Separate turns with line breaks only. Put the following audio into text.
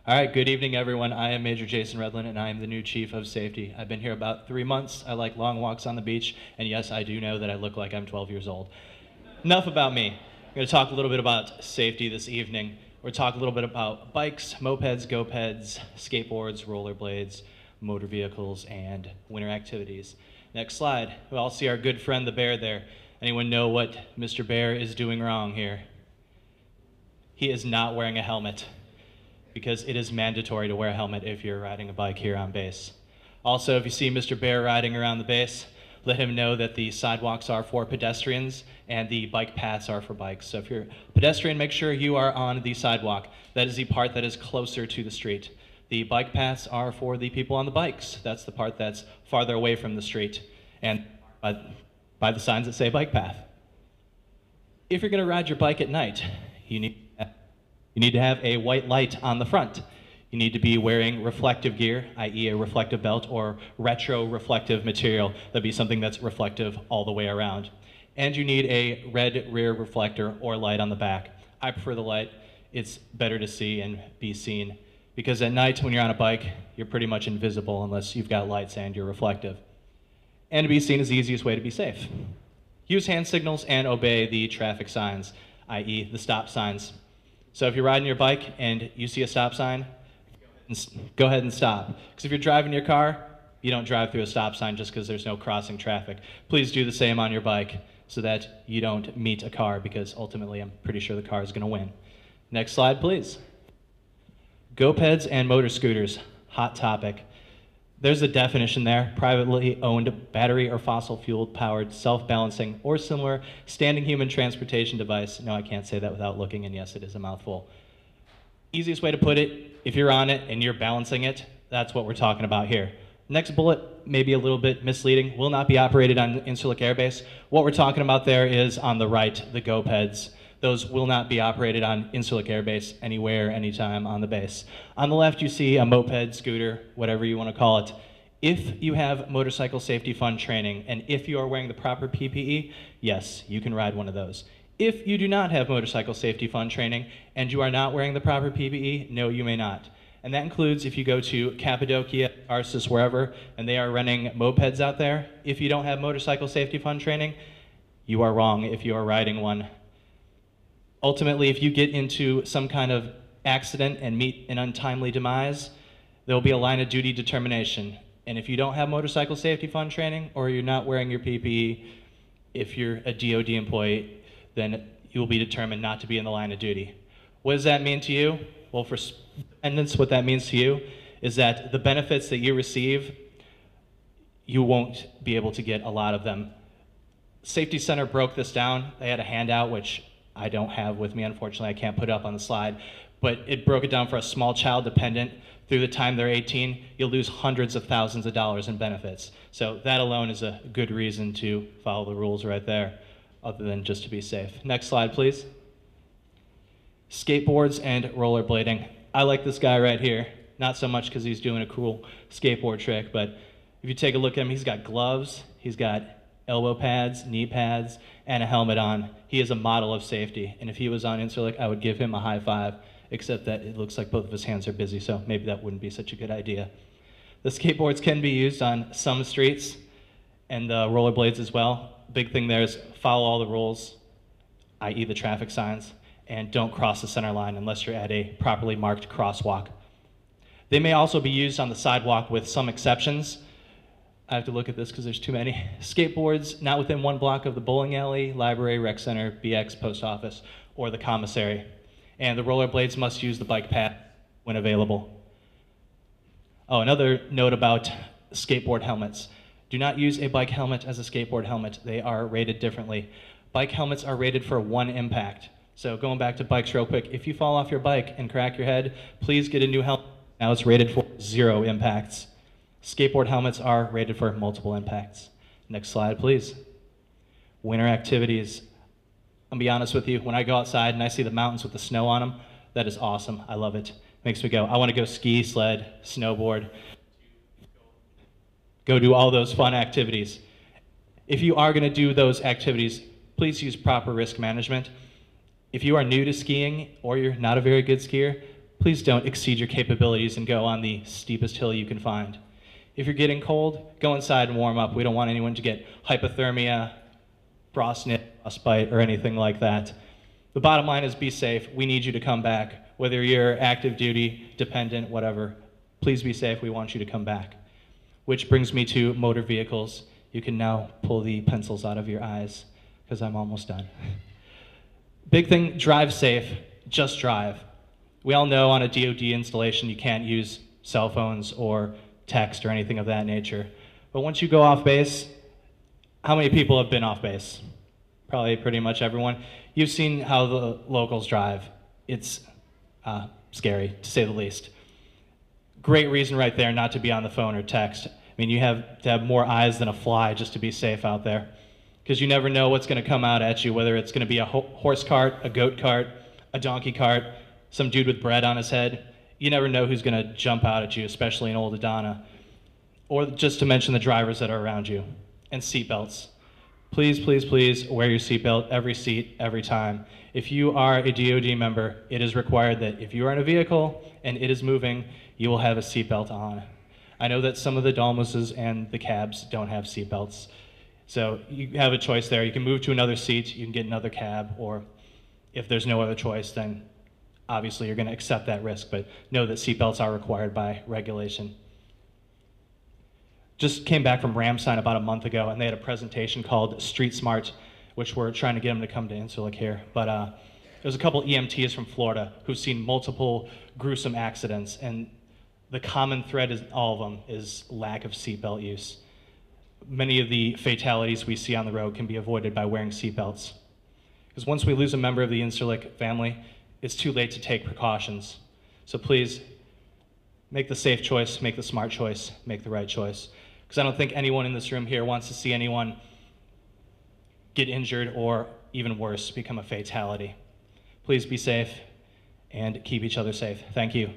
All right, good evening, everyone. I am Major Jason Redlin, and I am the new Chief of Safety. I've been here about 3 months. I like long walks on the beach, and yes, I do know that I look like I'm 12 years old. Enough about me. I'm going to talk a little bit about safety this evening. We're going to talk a little bit about bikes, mopeds, go-peds, skateboards, rollerblades, motor vehicles, and winter activities. Next slide. We all see our good friend the bear there. Anyone know what Mr. Bear is doing wrong here? He is not wearing a helmet, because it is mandatory to wear a helmet if you're riding a bike here on base. Also, if you see Mr. Bear riding around the base, let him know that the sidewalks are for pedestrians and the bike paths are for bikes. So if you're a pedestrian, make sure you are on the sidewalk. That is the part that is closer to the street. The bike paths are for the people on the bikes. That's the part that's farther away from the street and by the signs that say bike path. If you're gonna ride your bike at night, you need to have a white light on the front. You need to be wearing reflective gear, i.e. a reflective belt or retro-reflective material. That'd be something that's reflective all the way around. And you need a red rear reflector or light on the back. I prefer the light. It's better to see and be seen, because at night when you're on a bike, you're pretty much invisible unless you've got lights and you're reflective. And to be seen is the easiest way to be safe. Use hand signals and obey the traffic signs, i.e. the stop signs. So if you're riding your bike and you see a stop sign, go ahead and stop. Because if you're driving your car, you don't drive through a stop sign just because there's no crossing traffic. Please do the same on your bike so that you don't meet a car, because ultimately I'm pretty sure the car is going to win. Next slide, please. Go-peds and motor scooters, hot topic. There's a definition there: privately owned battery or fossil fuel powered self-balancing or similar standing human transportation device. No, I can't say that without looking, and yes, it is a mouthful. Easiest way to put it, if you're on it and you're balancing it, that's what we're talking about here. Next bullet may be a little bit misleading. Will not be operated on Incirlik Air Base. What we're talking about there is on the right, the go-peds. Those will not be operated on Incirlik Air Base anywhere, anytime on the base. On the left, you see a moped, scooter, whatever you want to call it. If you have motorcycle safety fund training and if you are wearing the proper PPE, yes, you can ride one of those. If you do not have motorcycle safety fund training and you are not wearing the proper PPE, no, you may not. And that includes if you go to Cappadocia, Tarsus, wherever, and they are running mopeds out there. If you don't have motorcycle safety fund training, you are wrong if you are riding one. Ultimately, if you get into some kind of accident and meet an untimely demise, there will be a line of duty determination. And if you don't have motorcycle safety fund training or you're not wearing your PPE, if you're a DOD employee, then you will be determined not to be in the line of duty. What does that mean to you? Well, for dependents, what that means to you is that the benefits that you receive, you won't be able to get a lot of them. Safety Center broke this down. They had a handout, which I don't have with me, unfortunately. I can't put it up on the slide, but it broke it down for a small child dependent. Through the time they're 18, you'll lose hundreds of thousands of dollars in benefits. So that alone is a good reason to follow the rules right there, other than just to be safe. Next slide, please. Skateboards and rollerblading. I like this guy right here. Not so much because he's doing a cool skateboard trick, but if you take a look at him, he's got gloves, he's got elbow pads, knee pads, and a helmet on. He is a model of safety, and if he was on Incirlik, I would give him a high five, except that it looks like both of his hands are busy, so maybe that wouldn't be such a good idea. The skateboards can be used on some streets, and the rollerblades as well. Big thing there is follow all the rules, i.e. the traffic signs, and don't cross the center line unless you're at a properly marked crosswalk. They may also be used on the sidewalk with some exceptions. I have to look at this because there's too many. Skateboards not within 1 block of the bowling alley, library, rec center, BX, post office, or the commissary. And the rollerblades must use the bike path when available. Oh, another note about skateboard helmets. Do not use a bike helmet as a skateboard helmet. They are rated differently. Bike helmets are rated for 1 impact. So going back to bikes real quick, if you fall off your bike and crack your head, please get a new helmet. Now it's rated for 0 impacts. Skateboard helmets are rated for multiple impacts. Next slide, please. Winter activities. I'll be honest with you, when I go outside and I see the mountains with the snow on them, that is awesome. I love it. Makes me go, I want to go ski, sled, snowboard, go do all those fun activities. If you are going to do those activities, please use proper risk management. If you are new to skiing or you're not a very good skier, please don't exceed your capabilities and go on the steepest hill you can find. If you're getting cold, go inside and warm up. We don't want anyone to get hypothermia, frostbite, or anything like that. The bottom line is be safe. We need you to come back. Whether you're active duty, dependent, whatever, please be safe. We want you to come back. Which brings me to motor vehicles. You can now pull the pencils out of your eyes because I'm almost done. Big thing, drive safe, just drive. We all know on a DoD installation you can't use cell phones or text or anything of that nature. But once you go off base, how many people have been off base? Probably pretty much everyone. You've seen how the locals drive. It's scary, to say the least. Great reason right there not to be on the phone or text. I mean, you have to have more eyes than a fly just to be safe out there, because you never know what's going to come out at you, whether it's going to be a horse cart, a goat cart, a donkey cart, some dude with bread on his head. You never know who's going to jump out at you, especially in Old Adana. Or just to mention the drivers that are around you. And seatbelts. Please, please, please wear your seatbelt every seat, every time. If you are a DoD member, it is required that if you are in a vehicle and it is moving, you will have a seatbelt on. I know that some of the Dalmases and the cabs don't have seatbelts. So you have a choice there. You can move to another seat, you can get another cab, or if there's no other choice, then obviously you're going to accept that risk, but know that seatbelts are required by regulation. Just came back from Ramstein about a month ago, and they had a presentation called Street Smart, which we're trying to get them to come to Incirlik here. But there's a couple EMTs from Florida who've seen multiple gruesome accidents, and the common thread in all of them is lack of seatbelt use. Many of the fatalities we see on the road can be avoided by wearing seatbelts. Because once we lose a member of the Incirlik family, it's too late to take precautions. So please, make the safe choice, make the smart choice, make the right choice. Because I don't think anyone in this room here wants to see anyone get injured or, even worse, become a fatality. Please be safe and keep each other safe. Thank you.